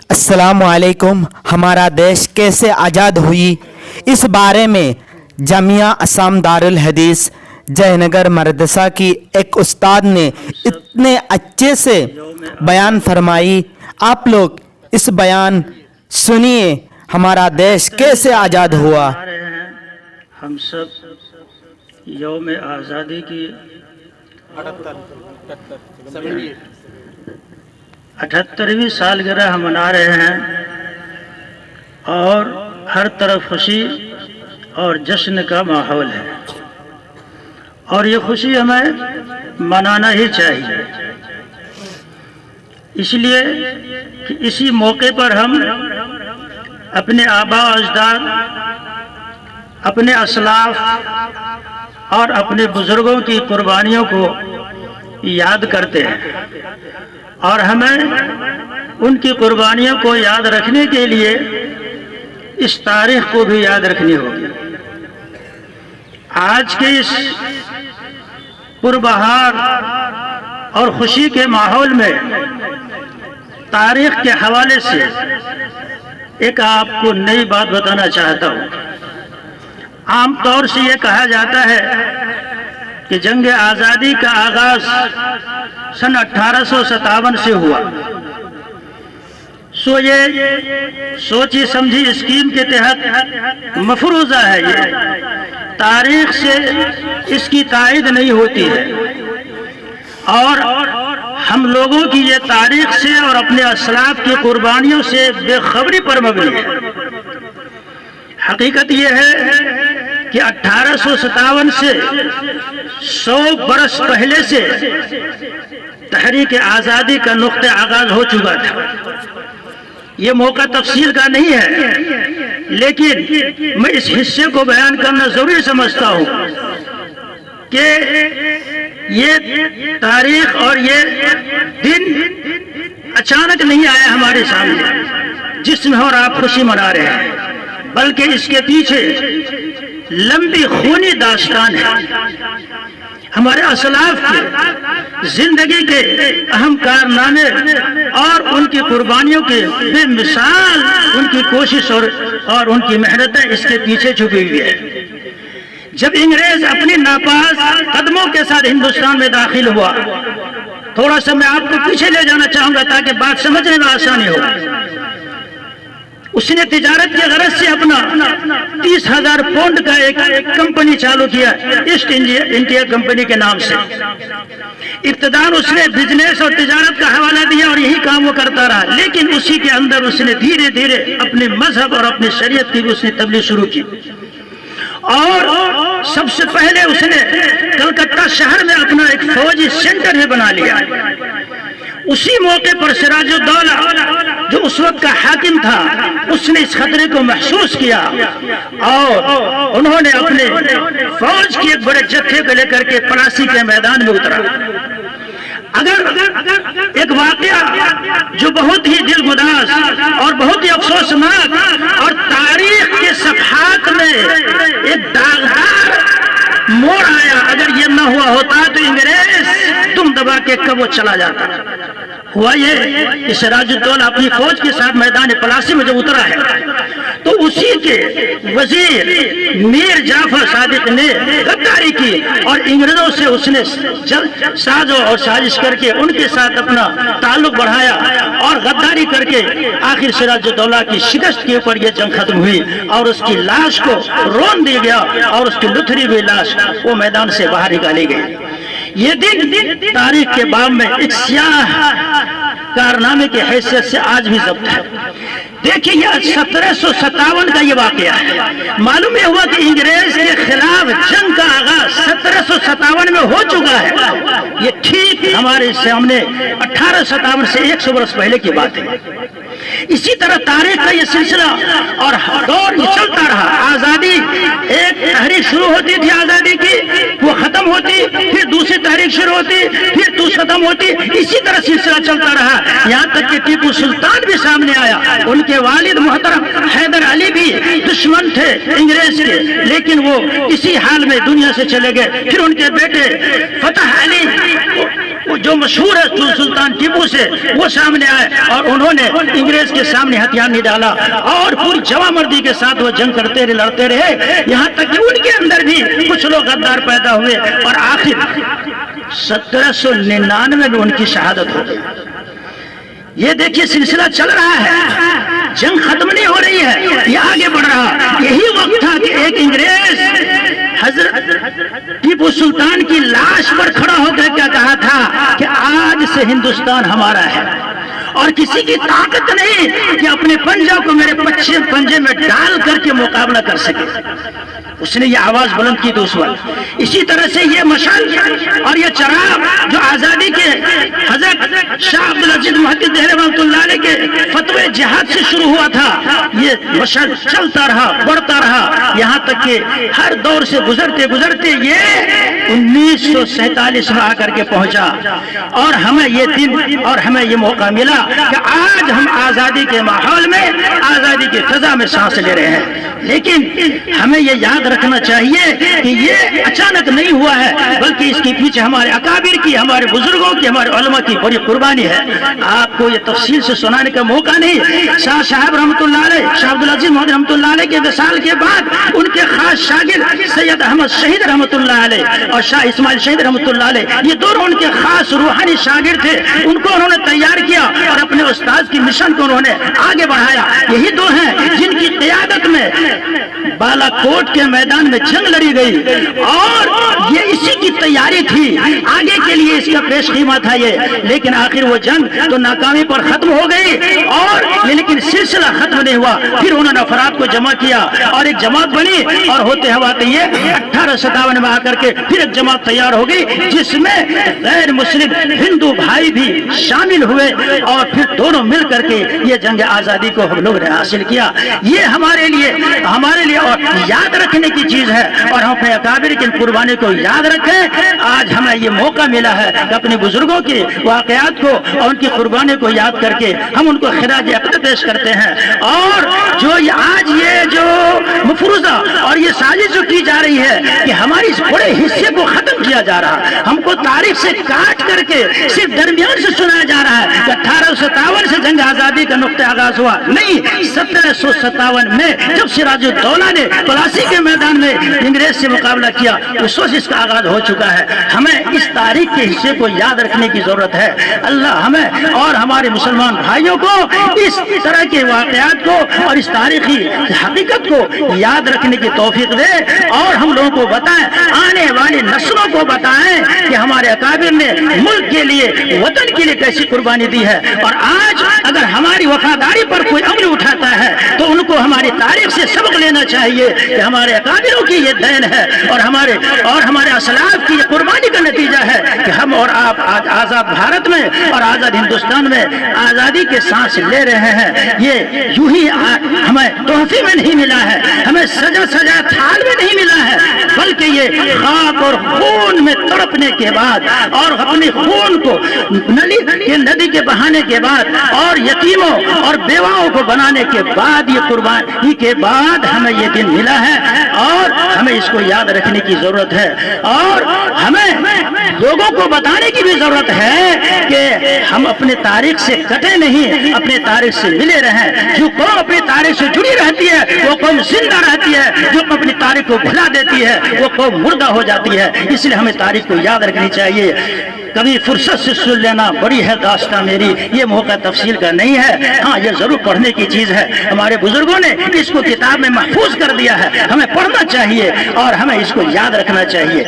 السلام علیکم. ہمارا دیش کیسے آزاد ہوئی، اس بارے میں جامعہ اسام دارالحدیث جے نگر مدرسہ کی ایک استاد نے اتنے اچھے سے بیان فرمائی. آپ لوگ اس بیان سنیے، ہمارا دیش کیسے آزاد ہوا. ہم سب یوم آزادی کی 78ویں سالگرہ ہم منا رہے ہیں اور ہر طرف خوشی اور جشن کا ماحول ہے، اور یہ خوشی ہمیں منانا ہی چاہیے، اس لیے کہ اسی موقع پر ہم اپنے آباء و اجداد، اپنے اسلاف اور اپنے بزرگوں کی قربانیوں کو یاد کرتے ہیں، اور ہمیں ان کی قربانیوں کو یاد رکھنے کے لیے اس تاریخ کو بھی یاد رکھنی ہوگی. آج کے اس پربہار اور خوشی کے ماحول میں تاریخ کے حوالے سے ایک آپ کو نئی بات بتانا چاہتا ہوں. عام طور سے یہ کہا جاتا ہے کہ جنگ آزادی کا آغاز سن 1857 سے ہوا. سو یہ سوچی سمجھی اسکیم کے تحت مفروضہ ہے، یہ تاریخ سے اس کی تائید نہیں ہوتی ہے، اور ہم لوگوں کی یہ تاریخ سے اور اپنے اسلاف کی قربانیوں سے بے خبری پر مبنی ہے. حقیقت یہ ہے کہ 1857 سے 100 برس پہلے سے تحریک آزادی کا نقطہ آغاز ہو چکا تھا. یہ موقع تفصیل کا نہیں ہے، لیکن میں اس حصے کو بیان کرنا ضروری سمجھتا ہوں کہ یہ تاریخ اور یہ دن اچانک نہیں آیا ہمارے سامنے جس میں اور آپ خوشی منا رہے ہیں، بلکہ اس کے پیچھے لمبی خونی داستان ہے. ہمارے اسلاف کی زندگی کے اہم کارنامے اور ان کی قربانیوں کے بے مثال ان کی کوشش اور ان کی محنتیں اس کے پیچھے چھپی ہوئی ہے. جب انگریز اپنی ناپاس قدموں کے ساتھ ہندوستان میں داخل ہوا، تھوڑا سا میں آپ کو پیچھے لے جانا چاہوں گا تاکہ بات سمجھنے میں آسانی ہو. اس نے تجارت کی غرض سے اپنا 30,000 پاؤنڈ کا ایک کمپنی چالو کیا، ایسٹ انڈیا کمپنی کے نام سے. ابتداءً اس نے بزنس اور تجارت کا حوالہ دیا اور یہی کام وہ کرتا رہا، لیکن اسی کے اندر اس نے دھیرے دھیرے اپنے مذہب اور اپنی شریعت کی بھی اس نے تبلیغ شروع کی. اور سب سے پہلے اس نے کلکتہ شہر میں اپنا ایک فوجی سینٹر بھی بنا لیا. اسی موقع پر سراج الدولہ جو اس وقت کا حاکم تھا، اس نے اس خطرے کو محسوس کیا اور انہوں نے اپنے فوج کی ایک بڑے جتھے کو لے کر کے پلاسی کے میدان میں اترا. اگر ایک واقعہ جو بہت ہی دلگداز اور بہت ہی افسوسناک اور تاریخ کے صفحات میں ایک داغدار موڑ آیا، اگر یہ نہ ہوا ہوتا تو انگریز تم دبا کے کب وہ چلا جاتا. ہوا یہ کہ سراج الدولہ اپنی فوج کے ساتھ میدان پلاسی میں جب اترا ہے تو اسی کے وزیر میر جعفر صادق نے غداری کی اور انگریزوں سے اس نے ساز اور سازش کر کے ان کے ساتھ اپنا تعلق بڑھایا اور غداری کر کے آخر سراج الدولہ کی شکست کے اوپر یہ جنگ ختم ہوئی اور اس کی لاش کو رون دیا گیا اور اس کی لتھڑی ہوئی لاش وہ میدان سے باہر نکالی گئی. یہ دن تاریخ کے باب میں ایک سیاہ کارنامے کی حیثیت سے آج بھی ضبط ہے. دیکھیں یہ 1757 کا یہ واقعہ ہے. معلوم یہ ہوا کہ انگریز کے خلاف جنگ کا آغاز 1757 میں ہو چکا ہے. یہ ٹھیک ہمارے سامنے 1857 سے 100 برس پہلے کی بات ہے. اسی طرح تاریخ کا یہ سلسلہ اور دور چلتا رہا. آزادی ایک تحریک شروع ہوتی تھی آزادی کی، وہ ختم ہوتی، پھر دوسری تحریک شروع ہوتی، پھر دوسری ختم ہوتی. اسی طرح سلسلہ چلتا رہا یہاں تک کہ ٹیپو سلطان بھی سامنے آیا. ان کے والد محترم حیدر علی بھی دشمن تھے انگریز کے، لیکن وہ اسی حال میں دنیا سے چلے گئے. پھر ان کے بیٹے فتح علی جو مشہور ہے سلطان ٹیپو سے، وہ سامنے آئے اور انہوں نے انگریز کے سامنے ہتھیار نہیں ڈالا اور پوری جواں مردی کے ساتھ وہ جنگ کرتے رہے، لڑتے رہے، یہاں تک کہ ان کے اندر بھی کچھ لوگ غدار پیدا ہوئے اور آخر 1799 میں ان کی شہادت ہو گئی۔ یہ دیکھیے سلسلہ چل رہا ہے، جنگ ختم نہیں ہو رہی ہے، یہ آگے بڑھ رہا۔ یہی وقت تھا کہ ایک انگریز حضرت ٹیپو سلطان کی لاش پر کھڑا ہو کر کیا کہا تھا کہ آج سے ہندوستان ہمارا ہے، اور کسی کی طاقت نہیں کہ اپنے پنجوں کو میرے پنجے میں ڈال کر کے مقابلہ کر سکے۔ اس نے یہ آواز بلند کی تو اس وقت اسی طرح سے یہ مشعل اور یہ چراغ جو آزادی کے حضرت شاہ عبدالعزیز محدث دہلوی رحمۃ اللہ علیہ کے فتوے جہاد سے شروع ہوا تھا، یہ مشعل چلتا رہا، بڑھتا رہا، یہاں تک کہ ہر دور سے گزرتے گزرتے یہ 1947 میں آ کر کے پہنچا، اور ہمیں یہ دن اور ہمیں یہ موقع ملا کہ آج ہم آزادی کے ماحول میں، آزادی کی فضا میں سانس لے رہے ہیں۔ لیکن ہمیں یہ یاد رکھنا چاہیے کہ یہ اچانک نہیں ہوا ہے، بلکہ اس کے پیچھے ہمارے اکابر کی، ہمارے بزرگوں کی، ہمارے علماء کی بڑی قربانی ہے۔ آپ کو یہ تفصیل سے سنانے کا موقع نہیں۔ شاہ صاحب رحمۃ اللہ علیہ، شاہ عبدالعزیز محدث رحمۃ اللہ علیہ کے وصال کے بعد ان کے خاص شاگرد سید احمد شہید رحمۃ اللہ علیہ اور شاہ اسماعیل شہید رحمۃ اللہ علیہ، یہ دونوں ان کے خاص روحانی شاگرد تھے۔ ان کو انہوں نے تیار کیا اور اپنے استاد کی مشن کو انہوں نے آگے بڑھایا۔ یہی دو ہیں جن کی قیادت میں بالا کوٹ کے میدان میں جنگ لڑی گئی، اور یہ اسی کی تیاری تھی، آگے کے لیے اس کا پیش خیمہ تھا یہ، لیکن آخر وہ جنگ تو ناکامی پر ختم ہو گئی، اور لیکن سلسلہ ختم نہیں ہوا۔ پھر انہوں نے افراد کو جمع کیا اور ایک جماعت بنی، اور ہوتے ہواتے یہ 1857 میں آ کر کے پھر ایک جماعت تیار ہو گئی، جس میں غیر مسلم ہندو بھائی بھی شامل ہوئے، اور پھر دونوں مل کر کے یہ جنگ آزادی کو ہم لوگ نے حاصل کیا۔ یہ ہمارے لیے اور یاد رکھنے کی چیز ہے، اور ہم اپنے اکابر کی قربانی کو یاد رکھیں۔ آج ہمیں یہ موقع ملا ہے کہ اپنے بزرگوں کی واقعات کو اور ان کی قربانی کو یاد کر کے ہم ان کو خراج عقیدت پیش کرتے ہیں، اور جو آج یہ جو مفروضہ اور یہ سازش جو کی جا رہی ہے کہ ہماری اس بڑے حصے کو ختم کیا جا رہا ہے، ہم کو تاریخ سے کاٹ کر کے صرف درمیان سے سنایا جا رہا ہے کہ 1857 سے جنگ آزادی کا نقطہ آغاز ہوا، نہیں، 1757 میں جب سراج الدولہ نے پلاسی کے میدان میں انگریز سے مقابلہ کیا، اس وقت اس کا آغاز ہو چکا ہے۔ ہمیں اس تاریخ کے حصے کو یاد رکھنے کی ضرورت ہے۔ اللہ ہمیں اور ہمارے مسلمان بھائیوں کو اس طرح کے واقعات کو اور اس تاریخی حقیقت کو یاد رکھنے کی توفیق دے، اور ہم لوگوں کو بتائیں، آنے والی نسلوں کو بتائیں کہ ہمارے اکابر نے ملک کے لیے، وطن کے لیے کیسی قربانی دی ہے، اور آج اگر ہماری وفاداری پر کوئی عمل اٹھاتا ہے تو ان کو ہماری تاریخ سے سبق لینا چاہیے کہ ہمارے اکابروں کی یہ دین ہے، اور ہمارے اسلاف کی یہ قربانی کا نتیجہ ہے کہ ہم اور آپ آج آزاد بھارت میں اور آزاد ہندوستان میں آزادی کے سانس لے رہے ہیں۔ یہ یوں ہی ہمیں تحفے میں نہیں ملا ہے، ہمیں سجا تھال میں نہیں ملا ہے، بلکہ یہ خاک اور خون میں تڑپنے کے بعد اور اپنے خون کو ندی کے بہانے کے بعد اور یتیموں اور بیواؤں کو بنانے کے بعد، یہ قربانی کے بعد ہمیں یہ دن ملا ہے، اور ہمیں اس کو یاد رکھنے کی ضرورت ہے، اور ہمیں لوگوں کو بتانے کی بھی ضرورت ہے کہ ہم اپنے تاریخ سے کٹے نہیں، اپنے تاریخ سے ملے رہیں۔ جو قوم اپنی تاریخ سے جڑی رہتی ہے وہ قوم زندہ رہتی ہے، جو اپنی تاریخ کو بھلا دیتی ہے وہ قوم مردہ ہو جاتی ہے۔ اس لیے ہمیں تاریخ کو یاد رکھنی چاہیے۔ کبھی فرصت سے سن لینا بڑی ہے داستان میری، یہ موقع تفصیل کا نہیں ہے، ہاں یہ ضرور پڑھنے کی چیز ہے۔ ہمارے بزرگوں نے اس کو کتاب میں محفوظ کر دیا ہے، ہمیں پڑھنا چاہیے اور ہمیں اس کو یاد رکھنا چاہیے۔